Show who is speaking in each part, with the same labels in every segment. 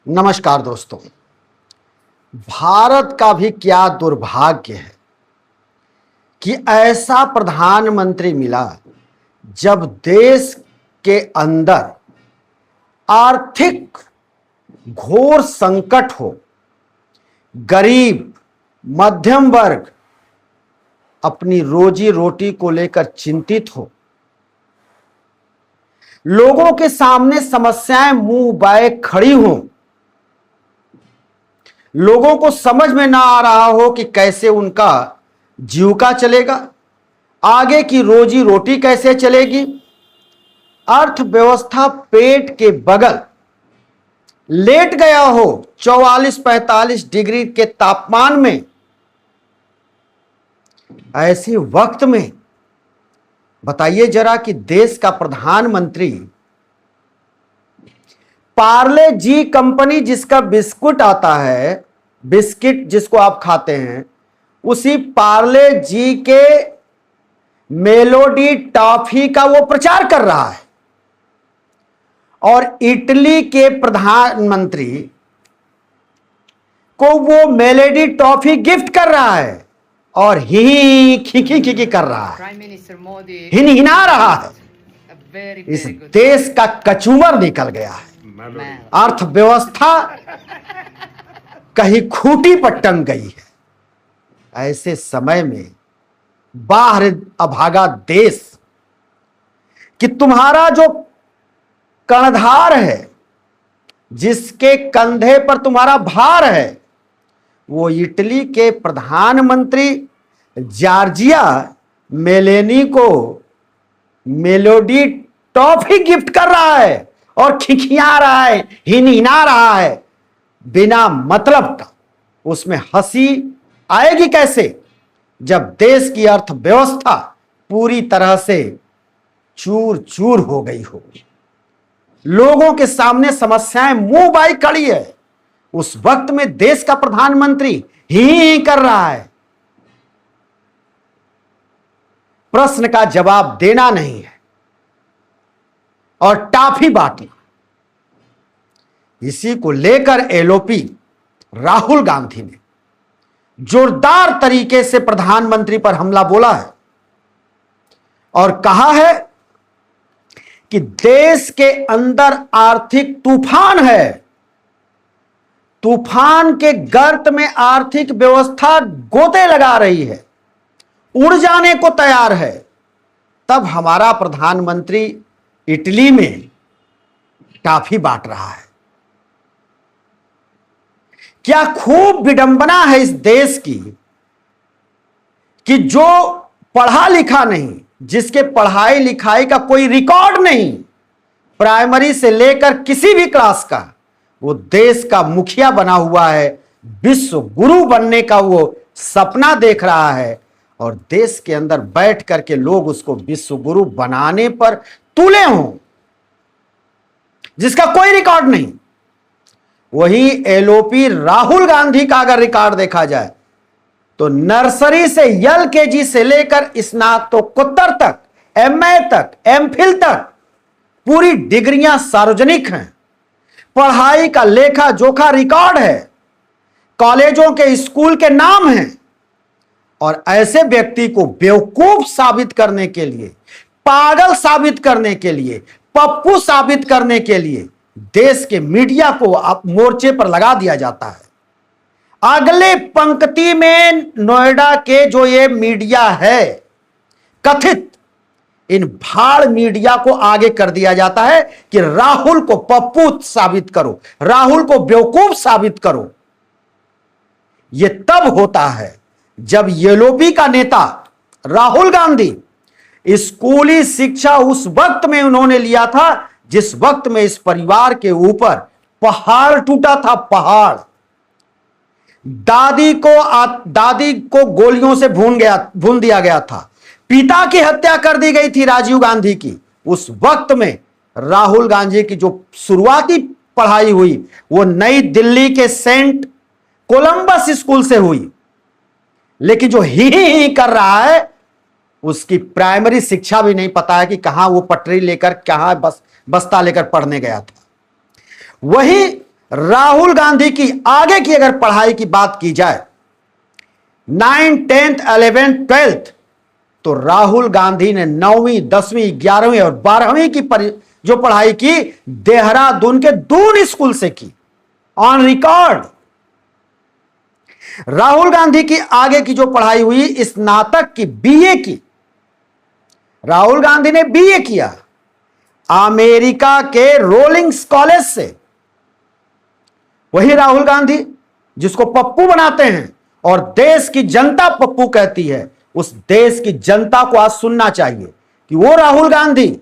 Speaker 1: नमस्कार दोस्तों। भारत का भी क्या दुर्भाग्य है कि ऐसा प्रधानमंत्री मिला जब देश के अंदर आर्थिक घोर संकट हो, गरीब मध्यम वर्ग अपनी रोजी रोटी को लेकर चिंतित हो, लोगों के सामने समस्याएं मुंह बाए खड़ी हों, लोगों को समझ में ना आ रहा हो कि कैसे उनका जीविका चलेगा, आगे की रोजी रोटी कैसे चलेगी, अर्थव्यवस्था पेट के बगल लेट गया हो 44-45 डिग्री के तापमान में। ऐसे वक्त में बताइए जरा कि देश का प्रधानमंत्री पार्ले जी कंपनी जिसका बिस्कुट आता है, बिस्किट जिसको आप खाते हैं, उसी पार्ले जी के मेलोडी टॉफी का वो प्रचार कर रहा है और इटली के प्रधानमंत्री को वो मेलोडी टॉफी गिफ्ट कर रहा है और ही खिखी कर रहा है, हिनहिना रहा है। इस देश का कचूमर निकल गया है, अर्थव्यवस्था कहीं खूंटी पर टंग गई है। ऐसे समय में बाहर अभागा देश कि तुम्हारा जो कर्णधार है, जिसके कंधे पर तुम्हारा भार है, वो इटली के प्रधानमंत्री जॉर्जिया मेलोनी को मेलोडी टॉफी गिफ्ट कर रहा है और खिखिया रहा है, हिनहिना रहा है बिना मतलब का। उसमें हंसी आएगी कैसे जब देश की अर्थव्यवस्था पूरी तरह से चूर चूर हो गई हो, लोगों के सामने समस्याएं मुंह बाई खड़ी है। उस वक्त में देश का प्रधानमंत्री ही कर रहा है, प्रश्न का जवाब देना नहीं है और टॉफी बांटना। इसी को लेकर एलओपी राहुल गांधी ने जोरदार तरीके से प्रधानमंत्री पर हमला बोला है और कहा है कि देश के अंदर आर्थिक तूफान है, तूफान के गर्त में आर्थिक व्यवस्था गोते लगा रही है, उड़ जाने को तैयार है। तब हमारा प्रधानमंत्री इटली में टॉफी बांट रहा है। क्या खूब विडंबना है इस देश की कि जो पढ़ा लिखा नहीं, जिसके पढ़ाई लिखाई का कोई रिकॉर्ड नहीं, प्राइमरी से लेकर किसी भी क्लास का, वो देश का मुखिया बना हुआ है, विश्व गुरु बनने का वो सपना देख रहा है और देश के अंदर बैठ करके लोग उसको विश्व गुरु बनाने पर तुले हों, जिसका कोई रिकॉर्ड नहीं। वही एलओपी राहुल गांधी का अगर रिकॉर्ड देखा जाए तो नर्सरी से एलकेजी से लेकर स्नातकोत्तर तक, एमए तक, एमफिल तक पूरी डिग्रियां सार्वजनिक हैं। पढ़ाई का लेखा जोखा रिकॉर्ड है, कॉलेजों के स्कूल के नाम हैं। और ऐसे व्यक्ति को बेवकूफ साबित करने के लिए, पागल साबित करने के लिए, पप्पू साबित करने के लिए देश के मीडिया को अब मोर्चे पर लगा दिया जाता है। अगले पंक्ति में नोएडा के जो ये मीडिया है, कथित इन भाड़ मीडिया को आगे कर दिया जाता है कि राहुल को पप्पू साबित करो, राहुल को बेवकूफ साबित करो। यह तब होता है जब एलओपी का नेता राहुल गांधी स्कूली शिक्षा उस वक्त में उन्होंने लिया था जिस वक्त में इस परिवार के ऊपर पहाड़ टूटा था, पहाड़। दादी को गोलियों से भून दिया गया था, पिता की हत्या कर दी गई थी राजीव गांधी की। उस वक्त में राहुल गांधी की जो शुरुआती पढ़ाई हुई वो नई दिल्ली के सेंट कोलंबस स्कूल से हुई, लेकिन जो ही कर रहा है उसकी प्राइमरी शिक्षा भी नहीं पता है कि कहां वो पटरी लेकर, कहां बस्ता लेकर पढ़ने गया था। वही राहुल गांधी की आगे की अगर पढ़ाई की बात की जाए, 9, 10th, 11th, 12th, तो राहुल गांधी ने 9वीं, 10वीं, 11वीं और 12वीं की जो पढ़ाई की देहरादून के दून स्कूल से की, ऑन रिकॉर्ड। राहुल गांधी की आगे की जो पढ़ाई हुई स्नातक की, बीए की, राहुल गांधी ने बीए किया अमेरिका के रोलिंग्स कॉलेज से। वही राहुल गांधी जिसको पप्पू बनाते हैं और देश की जनता पप्पू कहती है, उस देश की जनता को आज सुनना चाहिए कि वो राहुल गांधी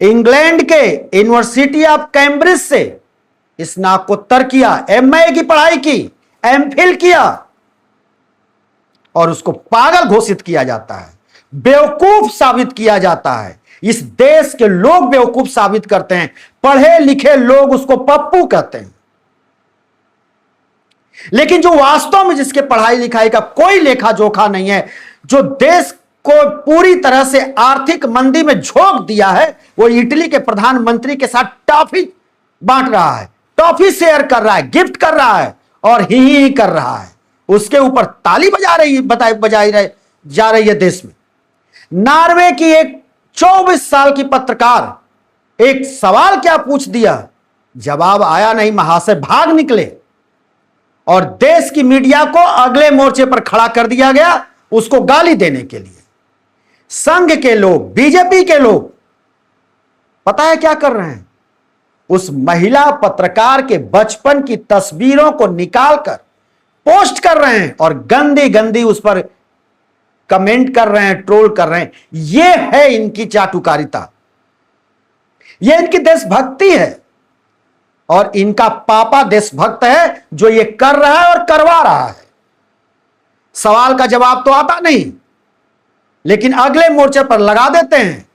Speaker 1: इंग्लैंड के यूनिवर्सिटी ऑफ कैम्ब्रिज से स्नातकोत्तर किया, एमए की पढ़ाई की, एमफिल किया, और उसको पागल घोषित किया जाता है, बेवकूफ साबित किया जाता है। इस देश के लोग बेवकूफ साबित करते हैं, पढ़े लिखे लोग उसको पप्पू कहते हैं। लेकिन जो वास्तव में जिसके पढ़ाई लिखाई का कोई लेखा जोखा नहीं है, जो देश को पूरी तरह से आर्थिक मंदी में झोंक दिया है, वो इटली के प्रधानमंत्री के साथ टॉफी बांट रहा है, टॉफी शेयर कर रहा है, गिफ्ट कर रहा है और ही कर रहा है। उसके ऊपर ताली बजाई जा रही है देश में। नॉर्वे की एक 24 साल की पत्रकार एक सवाल क्या पूछ दिया, जवाब आया नहीं, महाशय भाग निकले और देश की मीडिया को अगले मोर्चे पर खड़ा कर दिया गया उसको गाली देने के लिए। संघ के लोग, बीजेपी के लोग पता है क्या कर रहे हैं, उस महिला पत्रकार के बचपन की तस्वीरों को निकालकर पोस्ट कर रहे हैं और गंदी गंदी उस पर कमेंट कर रहे हैं, ट्रोल कर रहे हैं। यह है इनकी चाटुकारिता, यह इनकी देशभक्ति है, और इनका पापा देशभक्त है जो ये कर रहा है और करवा रहा है। सवाल का जवाब तो आता नहीं, लेकिन अगले मोर्चे पर लगा देते हैं।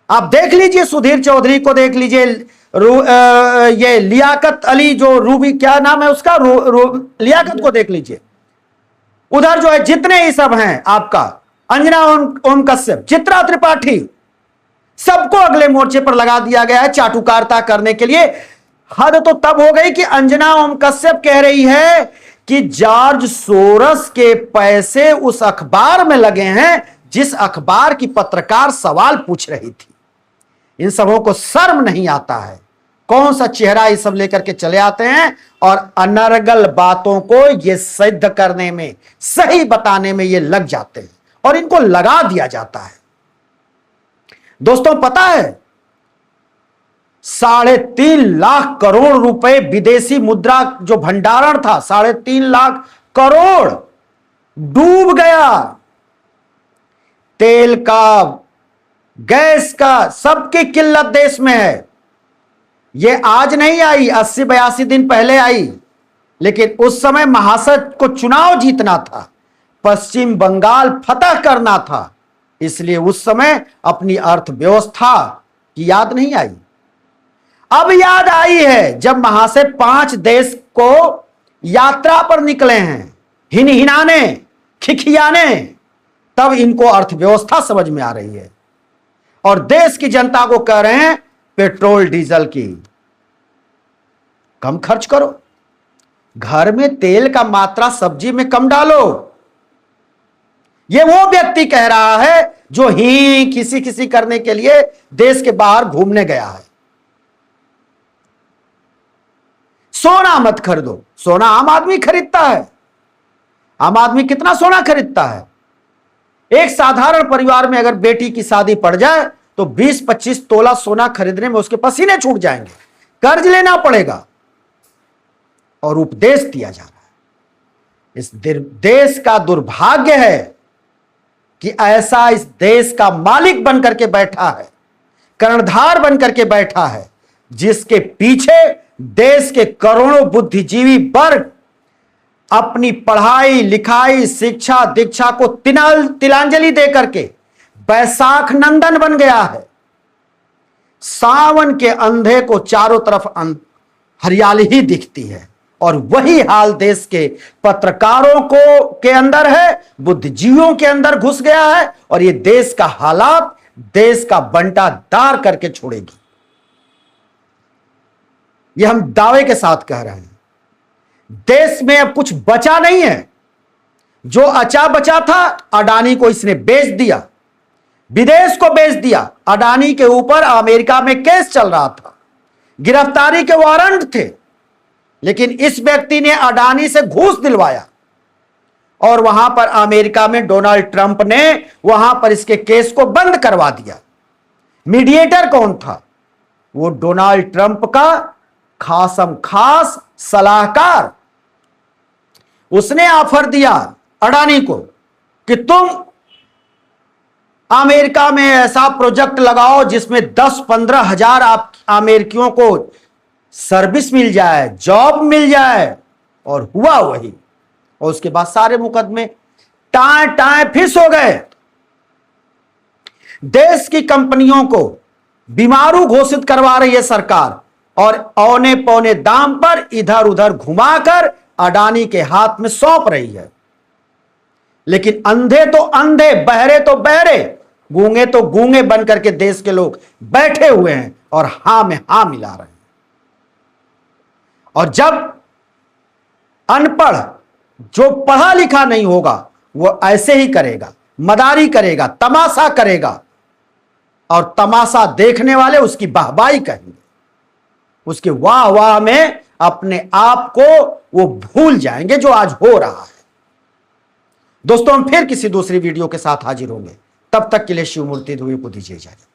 Speaker 1: आप देख लीजिए, सुधीर चौधरी को देख लीजिए, ये लियाकत अली, जो रूबी क्या नाम है उसका, लियाकत को देख लीजिए। उधर जो है जितने ही सब हैं आपका, अंजना ओम कश्यप, चित्रा त्रिपाठी, सबको अगले मोर्चे पर लगा दिया गया है चाटुकारिता करने के लिए। हद तो तब हो गई कि अंजना ओम कश्यप कह रही है कि जॉर्ज सोरस के पैसे उस अखबार में लगे हैं जिस अखबार की पत्रकार सवाल पूछ रही थी। इन सबों को शर्म नहीं आता है, कौन सा चेहरा ये सब लेकर के चले आते हैं और अनर्गल बातों को ये सिद्ध करने में, सही बताने में ये लग जाते हैं और इनको लगा दिया जाता है। दोस्तों पता है 3.5 लाख करोड़ रुपए विदेशी मुद्रा जो भंडारण था, 3.5 लाख करोड़ डूब गया। तेल का, गैस का, सबकी किल्लत देश में है। यह आज नहीं आई, 80-82 दिन पहले आई, लेकिन उस समय महाशय को चुनाव जीतना था, पश्चिम बंगाल फतह करना था, इसलिए उस समय अपनी अर्थव्यवस्था की याद नहीं आई। अब याद आई है जब महाशय 5 देश को यात्रा पर निकले हैं, हिनहिनाने, खिखियाने, तब इनको अर्थव्यवस्था समझ में आ रही है और देश की जनता को कह रहे हैं पेट्रोल डीजल की कम खर्च करो, घर में तेल का मात्रा सब्जी में कम डालो। यह वो व्यक्ति कह रहा है जो ही किसी करने के लिए देश के बाहर घूमने गया है। सोना मत खरीदो, सोना आम आदमी खरीदता है। आम आदमी कितना सोना खरीदता है? एक साधारण परिवार में अगर बेटी की शादी पड़ जाए तो 20-25 तोला सोना खरीदने में उसके पसीने छूट जाएंगे, कर्ज लेना पड़ेगा और उपदेश दिया जा रहा है। इस देश का दुर्भाग्य है कि ऐसा इस देश का मालिक बनकर के बैठा है, कर्णधार बनकर के बैठा है, जिसके पीछे देश के करोड़ों बुद्धिजीवी वर्ग अपनी पढ़ाई लिखाई, शिक्षा दीक्षा को तिलांजलि देकर के बैसाख नंदन बन गया है। सावन के अंधे को चारों तरफ हरियाली ही दिखती है और वही हाल देश के पत्रकारों के अंदर है, बुद्धिजीवियों के अंदर घुस गया है और ये देश का हालात देश का बंटादार करके छोड़ेगी। यह हम दावे के साथ कह रहे हैं। देश में अब कुछ बचा नहीं है। जो अचा बचा था अडानी को इसने बेच दिया, विदेश को बेच दिया। अडानी के ऊपर अमेरिका में केस चल रहा था, गिरफ्तारी के वारंट थे, लेकिन इस व्यक्ति ने अडानी से घूस दिलवाया और वहां पर अमेरिका में डोनाल्ड ट्रंप ने वहां पर इसके केस को बंद करवा दिया। मीडिएटर कौन था? वो डोनाल्ड ट्रंप का खासम खास सलाहकार। उसने ऑफर दिया अडानी को कि तुम अमेरिका में ऐसा प्रोजेक्ट लगाओ जिसमें 10-15 हजार आप अमेरिकियों को सर्विस मिल जाए, जॉब मिल जाए। और हुआ वही। और उसके बाद सारे मुकदमे टाए टाए फिस हो गए। देश की कंपनियों को बीमारू घोषित करवा रही है सरकार और औने पौने दाम पर इधर उधर घुमाकर अडानी के हाथ में सौंप रही है। लेकिन अंधे तो अंधे, बहरे तो बहरे, गूंगे तो गूंगे बनकर के देश के लोग बैठे हुए हैं और हां में हां मिला रहे हैं। और जब अनपढ़, जो पढ़ा लिखा नहीं होगा, वो ऐसे ही करेगा, मदारी करेगा, तमाशा करेगा और तमाशा देखने वाले उसकी वाहवाही कहेंगे। उसके वाह वाह में अपने आप को वो भूल जाएंगे जो आज हो रहा है। दोस्तों, हम फिर किसी दूसरी वीडियो के साथ हाजिर होंगे। तब तक के लिए शिव मूर्ति धुए को दीजिए इजाजत।